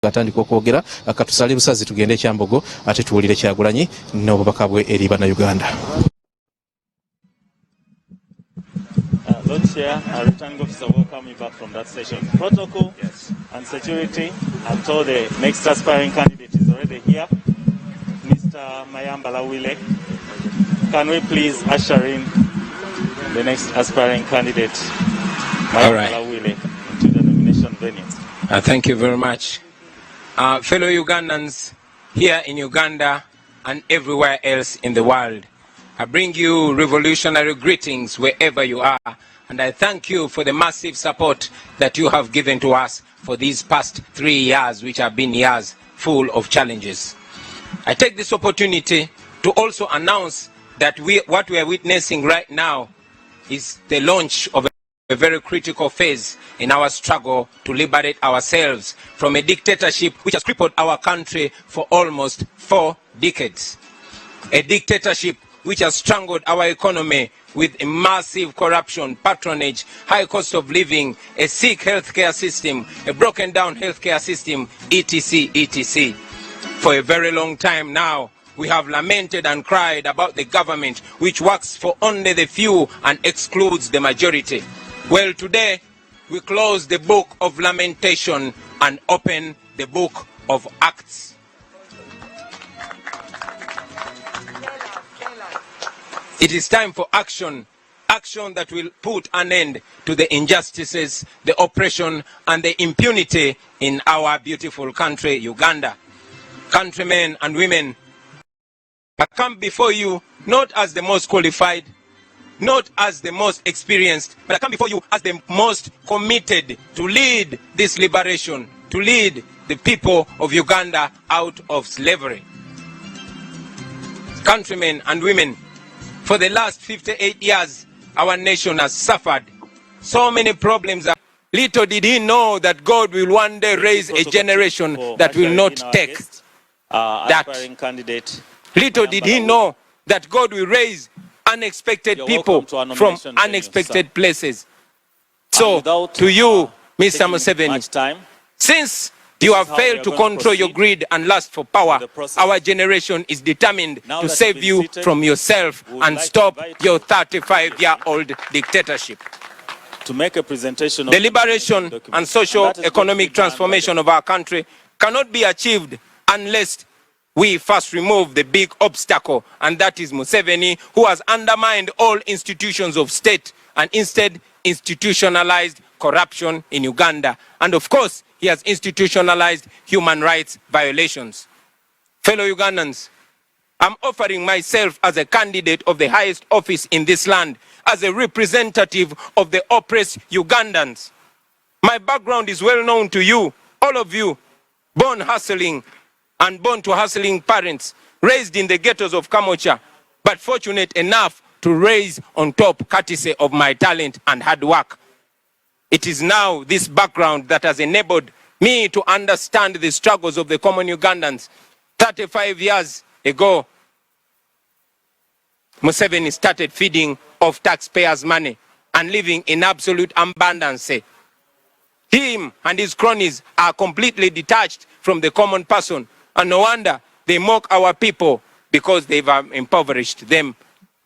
atandika okwogera akatusale busazi tugende Kyambogo ate tuwulire Kyagulanyi n'obubaka bwe eri Bannayuganda. Lord Chair, returning officer, welcome you back from that session. Protocol and security. I'm told the next aspiring candidate is already here, Mr. Mayambala Wile. Can we please usher in the next aspiring candidate, Mayambala Wile, into the nomination venue? Thank you very much. Fellow Ugandans here in Uganda and everywhere else in the world, I bring you revolutionary greetings wherever you are, and I thank you for the massive support that you have given to us for these past 3 years, which have been years full of challenges. I take this opportunity to also announce that what we are witnessing right now is the launch of a very critical phase in our struggle to liberate ourselves from a dictatorship which has crippled our country for almost 4 decades. A dictatorship which has strangled our economy with a massive corruption, patronage, high cost of living, a sick healthcare system, a broken down healthcare system, etc., etc. For a very long time now, we have lamented and cried about the government which works for only the few and excludes the majority. Well, today we close the book of lamentation and open the book of Acts. It is time for action, action that will put an end to the injustices, the oppression, and the impunity in our beautiful country, Uganda. Countrymen and women, I come before you not as the most qualified, not as the most experienced, but I come before you as the most committed to lead this liberation, to lead the people of Uganda out of slavery. Countrymen and women, for the last 58 years, our nation has suffered so many problems. Little did he know that God will one day raise a generation that will not take that. Little did he know that God will raise unexpected people from unexpected places. So, to you, Mr. Museveni, since you have failed to control your greed and lust for power, our generation is determined to save you from yourself and stop your 35-year-old dictatorship. To make a presentation of the liberation and socio-economic transformation of our country cannot be achieved unless we first remove the big obstacle, and that is Museveni, who has undermined all institutions of state and instead institutionalized corruption in Uganda. And of course, he has institutionalized human rights violations. Fellow Ugandans, I'm offering myself as a candidate of the highest office in this land, as a representative of the oppressed Ugandans. My background is well known to you, all of you, born hustling and born to hustling parents, raised in the ghettos of Kamocha, but fortunate enough to raise on top courtesy of my talent and hard work. It is now this background that has enabled me to understand the struggles of the common Ugandans. 35 years ago, Museveni started feeding off taxpayers' money and living in absolute abundance. Him and his cronies are completely detached from the common person, and no wonder they mock our people, because they've impoverished them,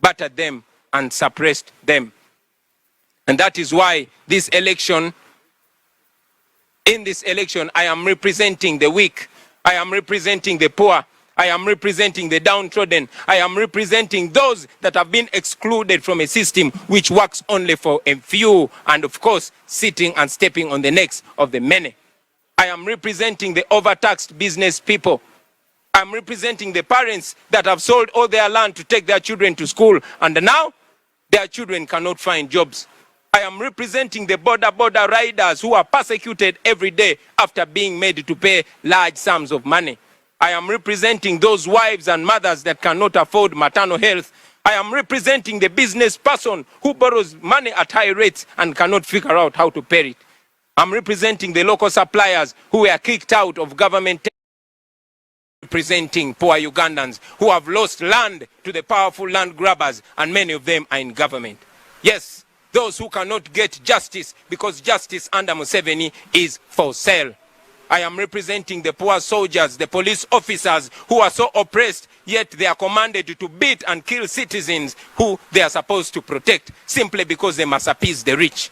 battered them, and suppressed them. And that is why this election, in this election, I am representing the weak, I am representing the poor, I am representing the downtrodden, I am representing those that have been excluded from a system which works only for a few, and of course, sitting and stepping on the necks of the many. I am representing the overtaxed business people. I am representing the parents that have sold all their land to take their children to school, and now their children cannot find jobs. I am representing the border riders who are persecuted every day after being made to pay large sums of money. I am representing those wives and mothers that cannot afford maternal health. I am representing the business person who borrows money at high rates and cannot figure out how to pay it. I'm representing the local suppliers who were kicked out of government. Representing poor Ugandans who have lost land to the powerful land grabbers, and many of them are in government. Yes, those who cannot get justice because justice under Museveni is for sale. I am representing the poor soldiers, the police officers who are so oppressed, yet they are commanded to beat and kill citizens who they are supposed to protect, simply because they must appease the rich.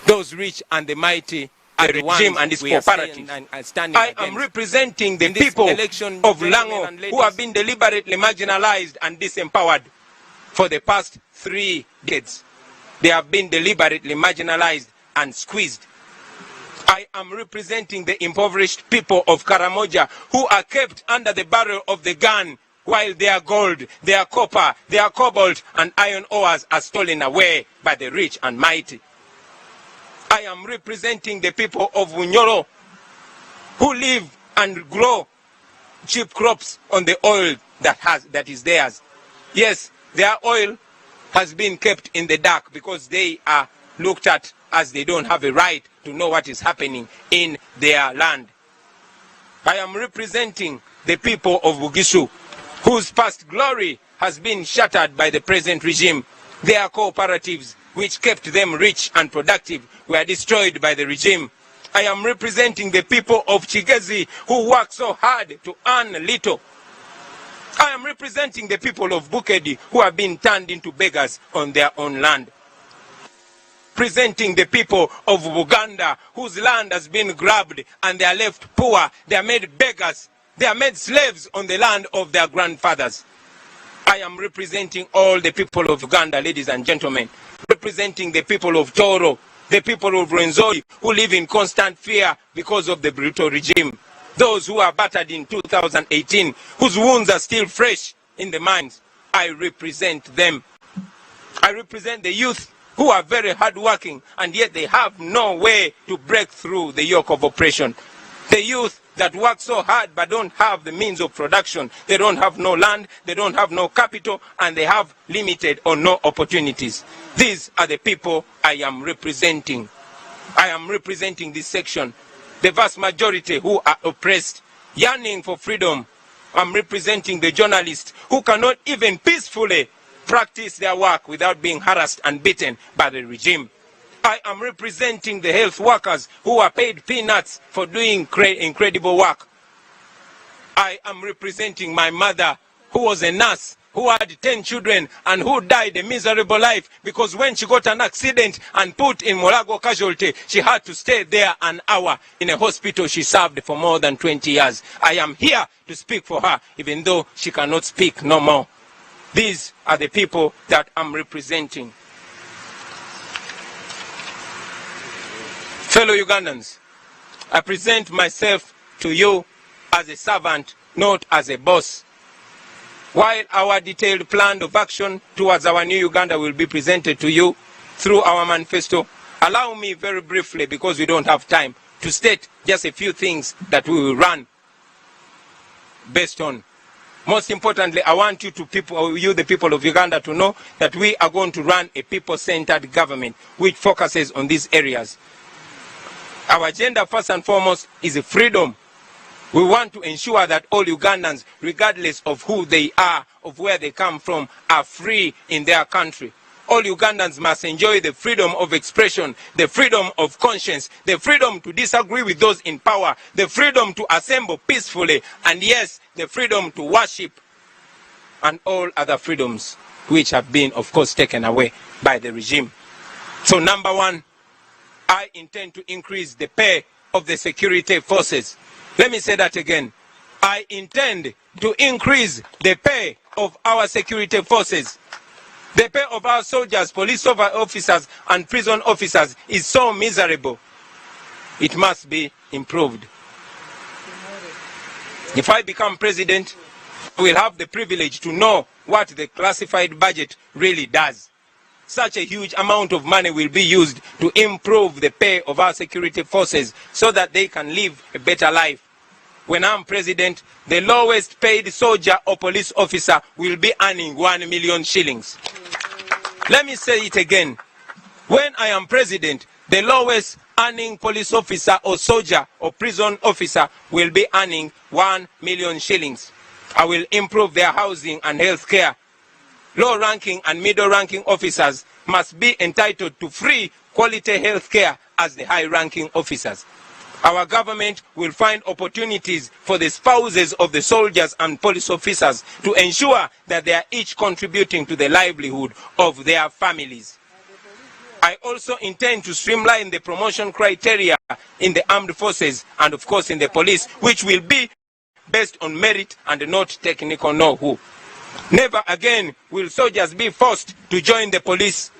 Those rich and the mighty are the regime and its cooperative. I am representing the people of Lango who have been deliberately marginalized and disempowered for the past 3 decades. They have been deliberately marginalized and squeezed. I am representing the impoverished people of Karamoja who are kept under the barrel of the gun while their gold, their copper, their cobalt and iron ores are stolen away by the rich and mighty. I am representing the people of Bunyoro who live and grow cheap crops on the oil that is theirs. Yes, their oil has been kept in the dark because they are looked at as they don't have a right to know what is happening in their land. I am representing the people of Bugisu, whose past glory has been shattered by the present regime. Their cooperatives, which kept them rich and productive, were destroyed by the regime. I am representing the people of Chigezi, who work so hard to earn little. I am representing the people of Bukedi, who have been turned into beggars on their own land. Presenting the people of Uganda, whose land has been grabbed and they are left poor. They are made beggars. They are made slaves on the land of their grandfathers. I am representing all the people of Uganda, ladies and gentlemen. Representing the people of Toro, the people of Rwenzori, who live in constant fear because of the brutal regime. Those who are battered in 2018, whose wounds are still fresh in the minds. I represent them. I represent the youth who are very hardworking and yet they have no way to break through the yoke of oppression. The youth that work so hard but don't have the means of production. They don't have no land, they don't have no capital, and they have limited or no opportunities. These are the people I am representing. I am representing this section. The vast majority who are oppressed, yearning for freedom. I'm representing the journalists who cannot even peacefully practice their work without being harassed and beaten by the regime. I am representing the health workers who are paid peanuts for doing incredible work. I am representing my mother, who was a nurse, who had 10 children and who died a miserable life because when she got an accident and put in Molago casualty, she had to stay there an hour in a hospital she served for more than 20 years. I am here to speak for her, even though she cannot speak no more. These are the people that I'm representing. Fellow Ugandans, I present myself to you as a servant, not as a boss. While our detailed plan of action towards our new Uganda will be presented to you through our manifesto, allow me very briefly, because we don't have time, to state just a few things that we will run based on. Most importantly, I want you the people of Uganda, to know that we are going to run a people-centered government which focuses on these areas. Our agenda, first and foremost, is freedom. We want to ensure that all Ugandans, regardless of who they are, of where they come from, are free in their country. All Ugandans must enjoy the freedom of expression, the freedom of conscience, the freedom to disagree with those in power, the freedom to assemble peacefully, and yes, the freedom to worship, and all other freedoms which have been, of course, taken away by the regime. So, number one, I intend to increase the pay of the security forces. Let me say that again. I intend to increase the pay of our security forces. The pay of our soldiers, police officers, and prison officers is so miserable. It must be improved. If I become president, I will have the privilege to know what the classified budget really does. Such a huge amount of money will be used to improve the pay of our security forces so that they can live a better life. When I'm president, the lowest paid soldier or police officer will be earning 1 million shillings. Let me say it again. When I am president, the lowest earning police officer or soldier or prison officer will be earning 1 million shillings. I will improve their housing and health care. Low-ranking and middle-ranking officers must be entitled to free quality health care as the high-ranking officers. Our government will find opportunities for the spouses of the soldiers and police officers to ensure that they are each contributing to the livelihood of their families. I also intend to streamline the promotion criteria in the armed forces and of course in the police, which will be based on merit and not technical know-how. Never again will soldiers be forced to join the police.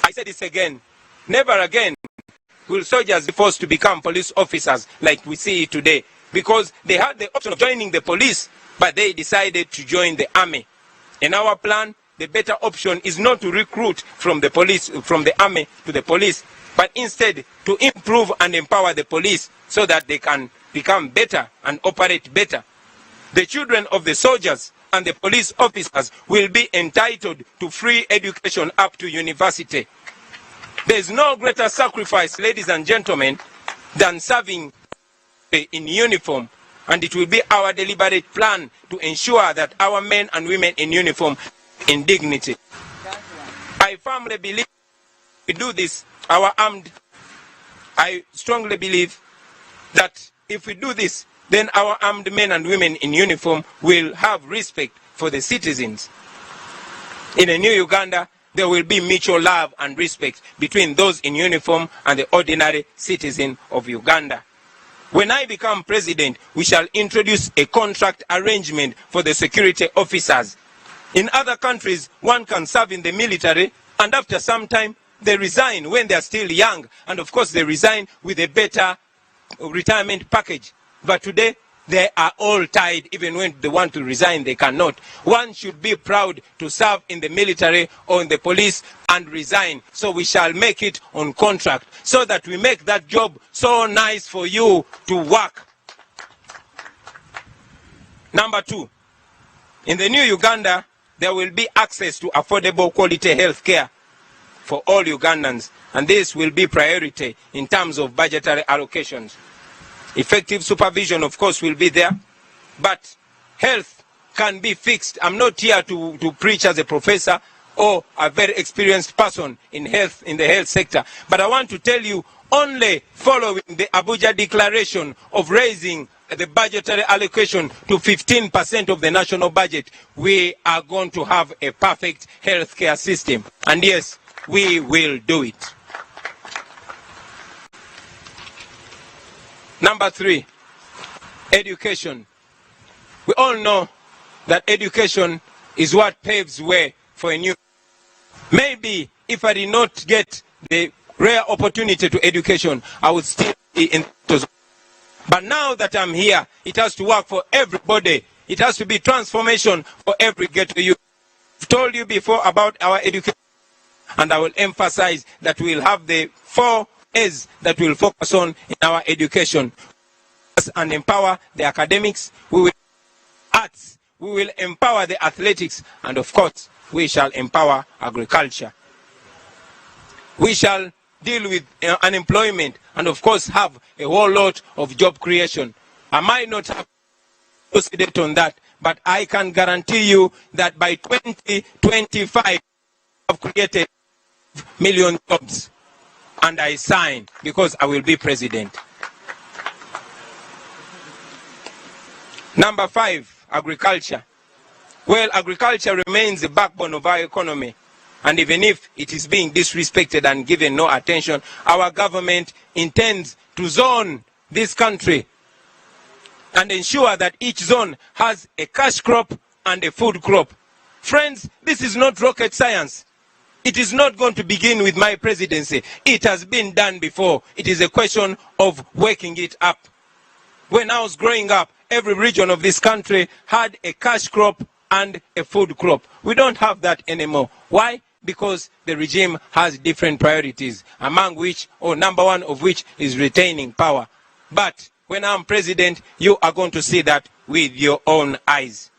I say this again. Never again will soldiers be forced to become police officers like we see today, because they had the option of joining the police, but they decided to join the army. In our plan, the better option is not to recruit from the police, from the army to the police, but instead to improve and empower the police so that they can become better and operate better. The children of the soldiers and the police officers will be entitled to free education up to university. There is no greater sacrifice, ladies and gentlemen, than serving in uniform, and it will be our deliberate plan to ensure that our men and women in uniform in dignity. I firmly believe we do this, I strongly believe that if we do this, then our armed men and women in uniform will have respect for the citizens. In a new Uganda, there will be mutual love and respect between those in uniform and the ordinary citizen of Uganda. When I become president, we shall introduce a contract arrangement for the security officers. In other countries, one can serve in the military and after some time they resign when they are still young, and of course they resign with a better retirement package. But today they are all tied. Even when they want to resign, they cannot. One should be proud to serve in the military or in the police and resign. So we shall make it on contract so that we make that job so nice for you to work. Number 2, in the new Uganda, there will be access to affordable quality health care for all Ugandans, and this will be priority in terms of budgetary allocations. Effective supervision, of course, will be there, but health can be fixed. I'm not here to preach as a professor or a very experienced person in health, in the health sector, but I want to tell you, only following the Abuja declaration of raising the budgetary allocation to 15% of the national budget, we are going to have a perfect healthcare system. And yes, we will do it. Number 3, education. We all know that education is what paves way for a new. Maybe if I did not get the rare opportunity to education, I would still be in. But now that I'm here, it has to work for everybody. It has to be transformation for every ghetto youth. I've told you before about our education, and I will emphasize that we'll have the 4 A's that we'll focus on in our education. And empower the academics, we will arts, we will empower the athletics, and of course, we shall empower agriculture. We shall deal with unemployment and of course have a whole lot of job creation. I might not have proceeded on that, but I can guarantee you that by 2025 I have created million jobs, and I sign because I will be president. Number 5, agriculture. Well, agriculture remains the backbone of our economy. And even if it is being disrespected and given no attention, our government intends to zone this country and ensure that each zone has a cash crop and a food crop. Friends, this is not rocket science. It is not going to begin with my presidency. It has been done before. It is a question of waking it up. When I was growing up, every region of this country had a cash crop and a food crop. We don't have that anymore. Why? Because the regime has different priorities, among which, or number 1 of which, is retaining power. But when I'm president, you are going to see that with your own eyes.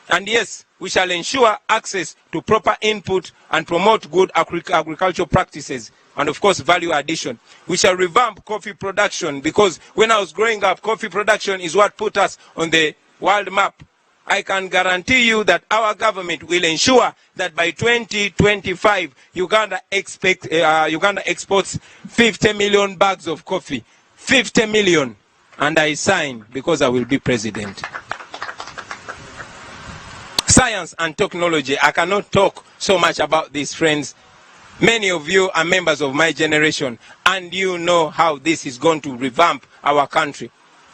And yes, we shall ensure access to proper input and promote good agricultural practices, and of course value addition. We shall revamp coffee production, because when I was growing up, coffee production is what put us on the world map. I can guarantee you that our government will ensure that by 2025, Uganda exports 50 million bags of coffee. 50 million. And I sign because I will be president. Science and technology. I cannot talk so much about this, friends. Many of you are members of my generation, and you know how this is going to revamp our country.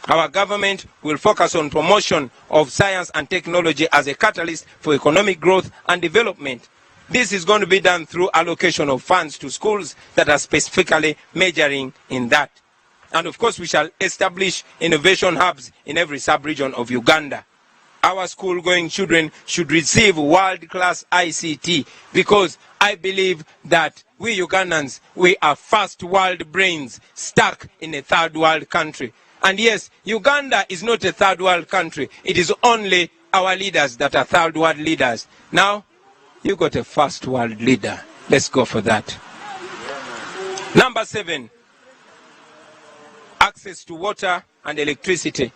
Our government will focus on promotion of science and technology as a catalyst for economic growth and development. This is going to be done through allocation of funds to schools that are specifically majoring in that. And of course, we shall establish innovation hubs in every sub-region of Uganda. Our school-going children should receive world-class ICT, because I believe that we Ugandans, we are first world brains stuck in a third world country. And yes, Uganda is not a third world country. It is only our leaders that are third world leaders. Now, you got a first world leader. Let's go for that. Number 7, access to water and electricity.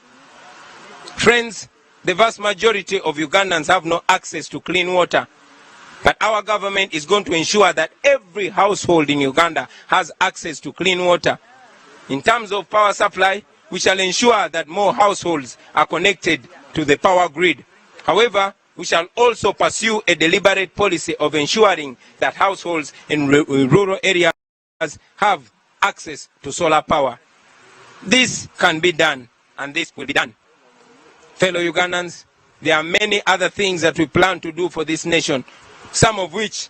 Friends, the vast majority of Ugandans have no access to clean water. But our government is going to ensure that every household in Uganda has access to clean water. In terms of power supply, we shall ensure that more households are connected to the power grid. However, we shall also pursue a deliberate policy of ensuring that households in rural areas have access to solar power. This can be done, and this will be done. Fellow Ugandans, there are many other things that we plan to do for this nation, some of which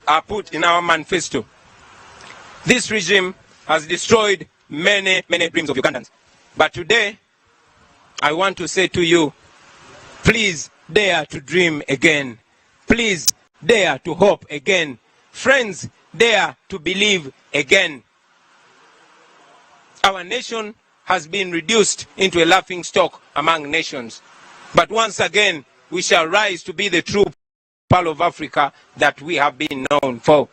are put in our manifesto. This regime has destroyed many dreams of Ugandans. But today, I want to say to you, please dare to dream again. Please dare to hope again. Friends, dare to believe again. Our nation has been reduced into a laughing stock among nations. But once again, we shall rise to be the true Pearl of Africa that we have been known for.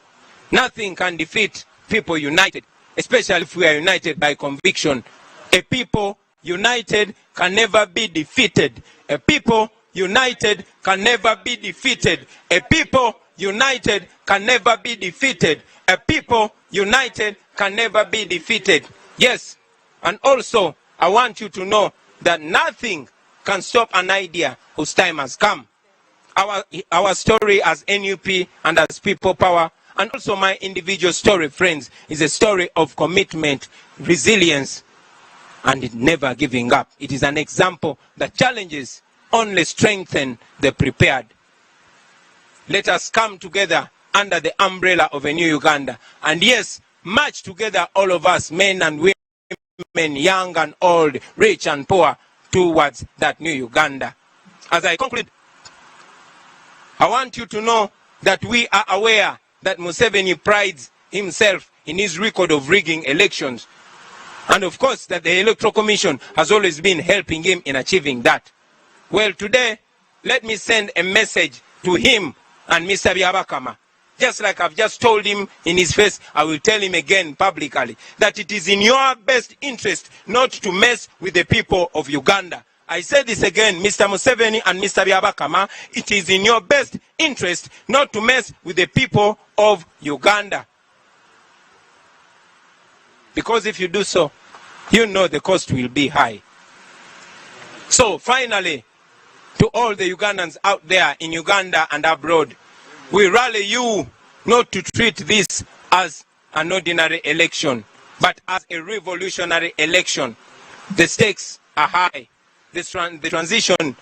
Nothing can defeat people united, especially if we are united by conviction. A people united can never be defeated. A people united can never be defeated. A people united can never be defeated. A people united can never be defeated. Yes, and also I want you to know that nothing can stop an idea whose time has come. Our story as NUP and as People Power, and also my individual story, friends, is a story of commitment, resilience, and never giving up. It is an example that challenges only strengthen the prepared. Let us come together under the umbrella of a new Uganda. And yes, march together, all of us, men and women, young and old, rich and poor, towards that new Uganda. As I conclude, I want you to know that we are aware that Museveni prides himself in his record of rigging elections. And of course that the Electoral Commission has always been helping him in achieving that. Well, today, let me send a message to him and Mr. Byabakama. Just like I've just told him in his face, I will tell him again publicly that it is in your best interest not to mess with the people of Uganda. I say this again, Mr. Museveni and Mr. Byabakama, it is in your best interest not to mess with the people of Uganda. Because if you do so, you know the cost will be high. So finally, to all the Ugandans out there in Uganda and abroad, we rally you not to treat this as an ordinary election, but as a revolutionary election. The stakes are high. The transition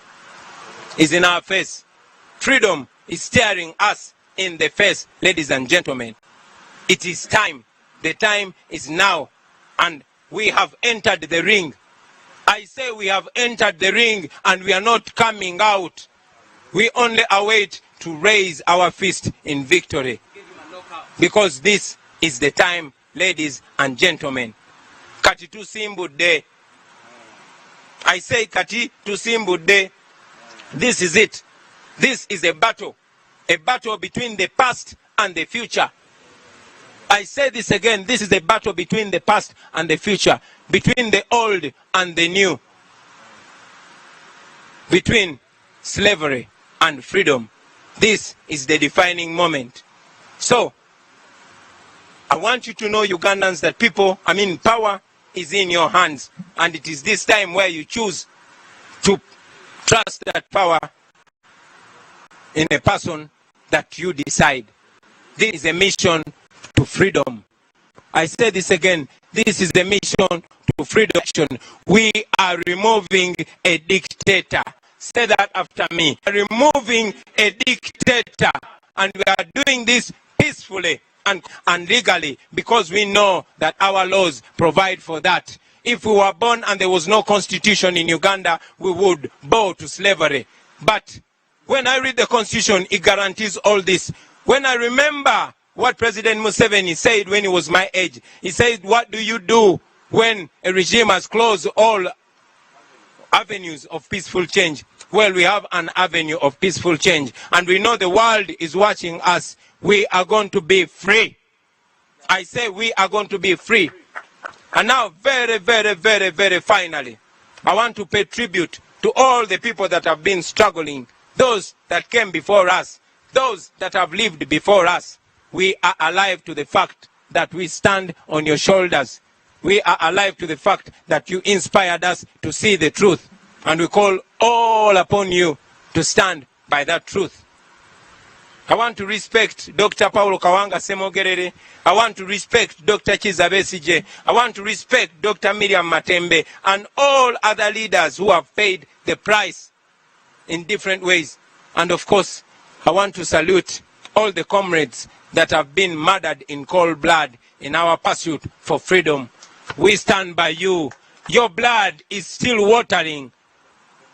is in our face. Freedom is staring us in the face, ladies and gentlemen. It is time. The time is now. And we have entered the ring. I say we have entered the ring and we are not coming out. We only await to raise our fist in victory. Because this is the time, ladies and gentlemen. Kati tusimbudde. I say kati tusimbudde. This is it. This is a battle between the past and the future. I say this again, this is a battle between the past and the future, between the old and the new. between slavery and freedom. This is the defining moment. So, I want you to know, Ugandans, that power is in your hands. And it is this time where you choose to trust that power in a person that you decide. This is a mission to freedom. I say this again. This is the mission to freedom. We are removing a dictator. Say that after me. Removing a dictator. And we are doing this peacefully and legally, because we know that our laws provide for that. If we were born and there was no constitution in Uganda, we would bow to slavery. But when I read the constitution, it guarantees all this. When I remember what President Museveni said when he was my age, he said, what do you do when a regime has closed all avenues of peaceful change? Well, we have an avenue of peaceful change, and we know the world is watching us. We are going to be free. I say we are going to be free. And now, very, very, very, very finally, I want to pay tribute to all the people that have been struggling, those that came before us, those that have lived before us. We are alive to the fact that we stand on your shoulders. We are alive to the fact that you inspired us to see the truth. And we call all upon you to stand by that truth. I want to respect Dr. Paulo Kawanga Semogerere. I want to respect Dr. Kiza Besigye. I want to respect Dr. Miriam Matembe and all other leaders who have paid the price in different ways. And of course, I want to salute all the comrades that have been murdered in cold blood in our pursuit for freedom. We stand by you. Your blood is still watering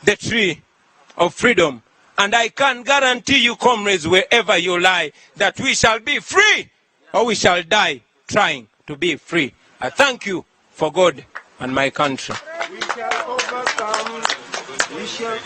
the tree of freedom. And I can guarantee you, comrades, wherever you lie, that we shall be free or we shall die trying to be free. I thank you for God and my country. We shall overcome. We shall